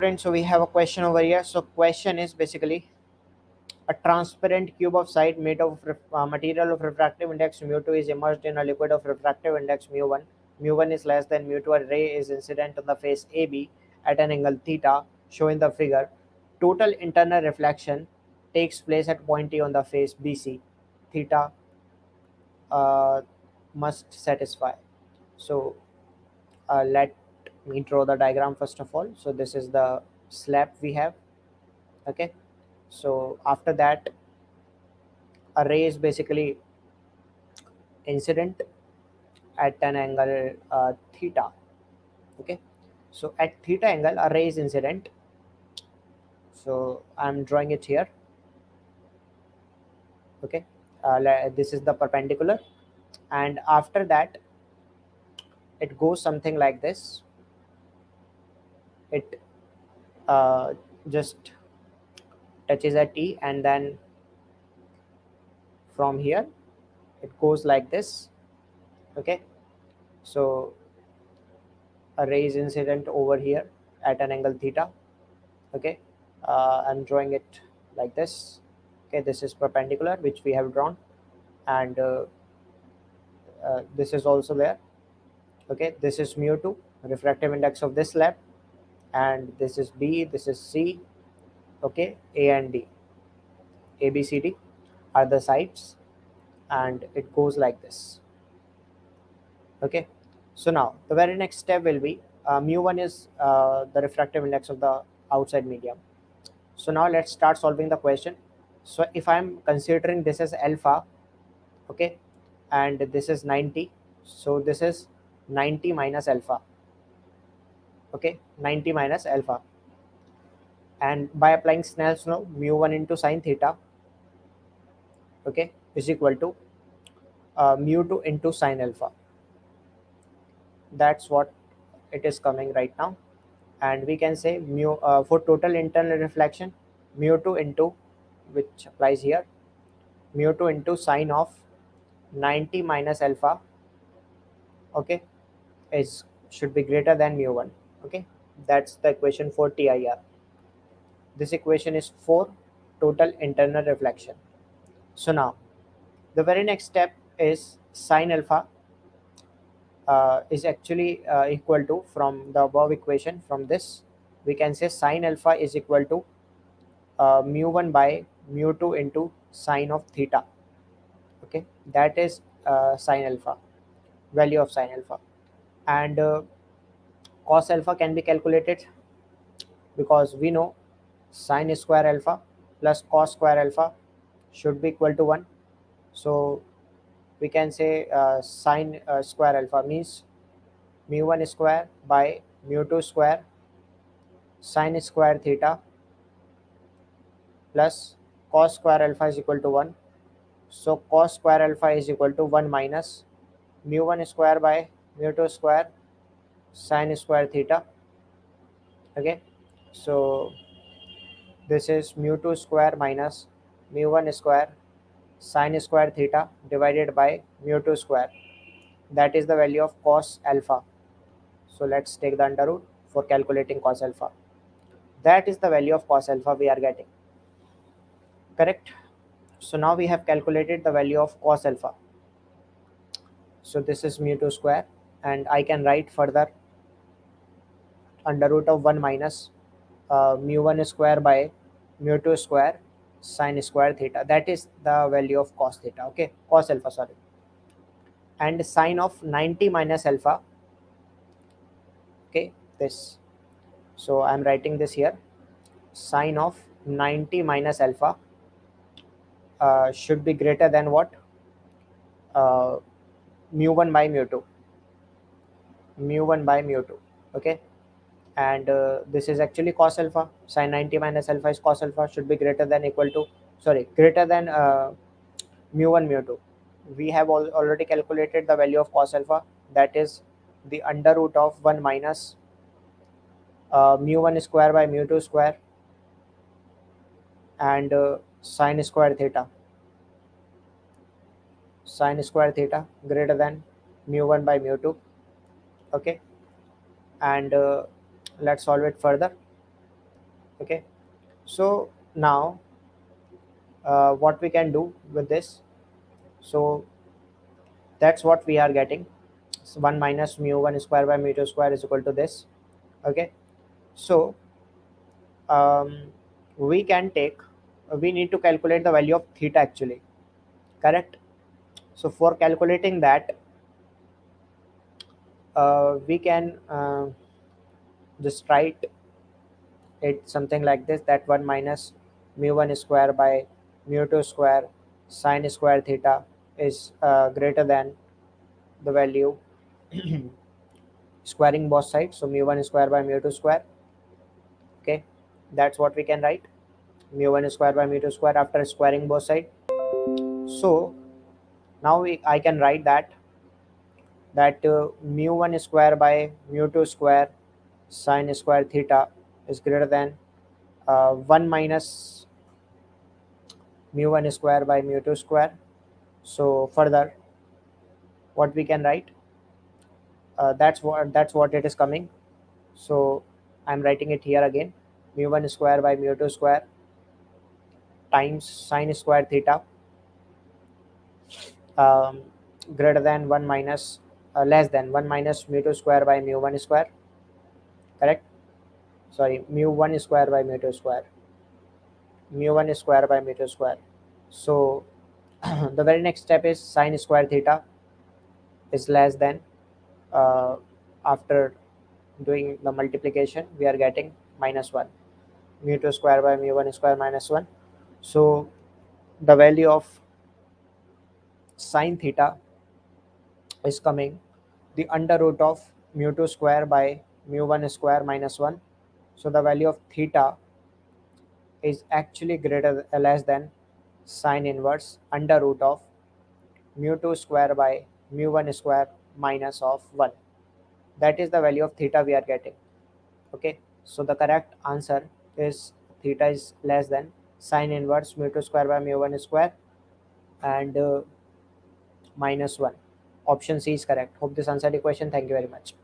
Friends, so we have a question over here. So question is basically a transparent cube of light made of material of refractive index mu2 is immersed in a liquid of refractive index mu1. Mu1 is less than mu2. A ray is incident on the face AB at an angle theta shown in the figure. Total internal reflection takes place at point E on the face BC. Theta uh, must satisfy. So let me draw the diagram first of all. So this is the slab we have. Okay, so after that a ray is basically incident at an angle theta. Okay, so at theta angle a ray is incident. So I'm drawing it here. Okay, this is the perpendicular, and after that it goes something like this. It uh, just touches at T, and then from here it goes like this. Okay, so a ray is incident over here at an angle theta. Okay, I'm drawing it like this. Okay, this is perpendicular which we have drawn, and this is also there. Okay, this is mu2, refractive index of this lab, and this is B, this is C. Okay, A and D, A B C D are the sides, and it goes like this. Okay, so now the very next step will be mu1 is the refractive index of the outside medium. So now let's start solving the question. So if I'm considering this as alpha, okay, and this is 90, so this is 90 minus alpha. Okay, 90 minus alpha, and by applying Snell's law, mu1 into sine theta, okay, is equal to mu2 into sine alpha. That's what it is coming right now. And we can say mu for total internal reflection, mu2 into, which applies here, mu2 into sine of 90 minus alpha, okay, is should be greater than mu1. Okay, that's the equation for TIR. This equation is for total internal reflection. So now the very next step is sine alpha is actually equal to, from the above equation, from this we can say sine alpha is equal to mu1 by mu2 into sine of theta. Okay, that is sine alpha, value of sine alpha. And cos alpha can be calculated, because we know sine square alpha plus cos square alpha should be equal to 1. So we can say sine square alpha means mu1 square by mu2 square sine square theta plus cos square alpha is equal to 1. So cos square alpha is equal to 1 minus mu1 square by mu2 square sine square theta. Okay, so this is mu2 square minus mu1 square sine square theta divided by mu2 square. That is the value of cos alpha. So let's take the under root for calculating cos alpha. That is the value of cos alpha we are getting. Correct? So now we have calculated the value of cos alpha. So this is mu2 square, and I can write further under root of 1 minus mu1 square by mu2 square sine square theta. That is the value of cos theta. Okay, cos alpha, sorry. And sine of 90 minus alpha. Okay, this. So I'm writing this here. Sine of 90 minus alpha should be greater than what? Uh, mu1 by mu2. Mu1 by mu2. Okay, and this is actually cos alpha. Sin 90 minus alpha is cos alpha, should be greater than equal to, sorry, greater than mu1 mu2. We have already calculated the value of cos alpha, that is the under root of 1 minus mu1 square by mu2 square and sine square theta. Sine square theta greater than mu1 by mu2. Okay, and let's solve it further. Okay, so now what we can do with this, so that's what we are getting. So 1 minus mu 1 square by mu 2 square is equal to this. Okay, so we can take, we need to calculate the value of theta actually, correct? So for calculating that, we can just write it something like this, that 1 minus mu 1 square by mu 2 square sine square theta is greater than the value squaring both sides, so mu 1 square by mu 2 square. Okay, that's what we can write, mu 1 square by mu 2 square after squaring both sides. So now I can write that mu 1 square by mu 2 square sine square theta is greater than 1 minus mu 1 square by mu 2 square. So further, what we can write, that's what it is coming. So I'm writing it here again, mu 1 square by mu 2 square times sine square theta, um, greater than 1 minus less than 1 minus mu 2 square by mu 1 square, correct? Sorry, mu 1 square by mu 2 square, mu 1 square by mu 2 square. So the very next step is sine square theta is less than, uh, after doing the multiplication we are getting minus 1, mu 2 square by mu 1 square minus 1. So the value of sine theta is coming the under root of mu 2 square by mu 1 square minus 1. So the value of theta is actually greater less than sine inverse under root of mu 2 square by mu 1 square minus of 1. That is the value of theta we are getting. Okay, so the correct answer is theta is less than sine inverse mu 2 square by mu 1 square and minus 1. Option C is correct. Hope this answered the question. Thank you very much.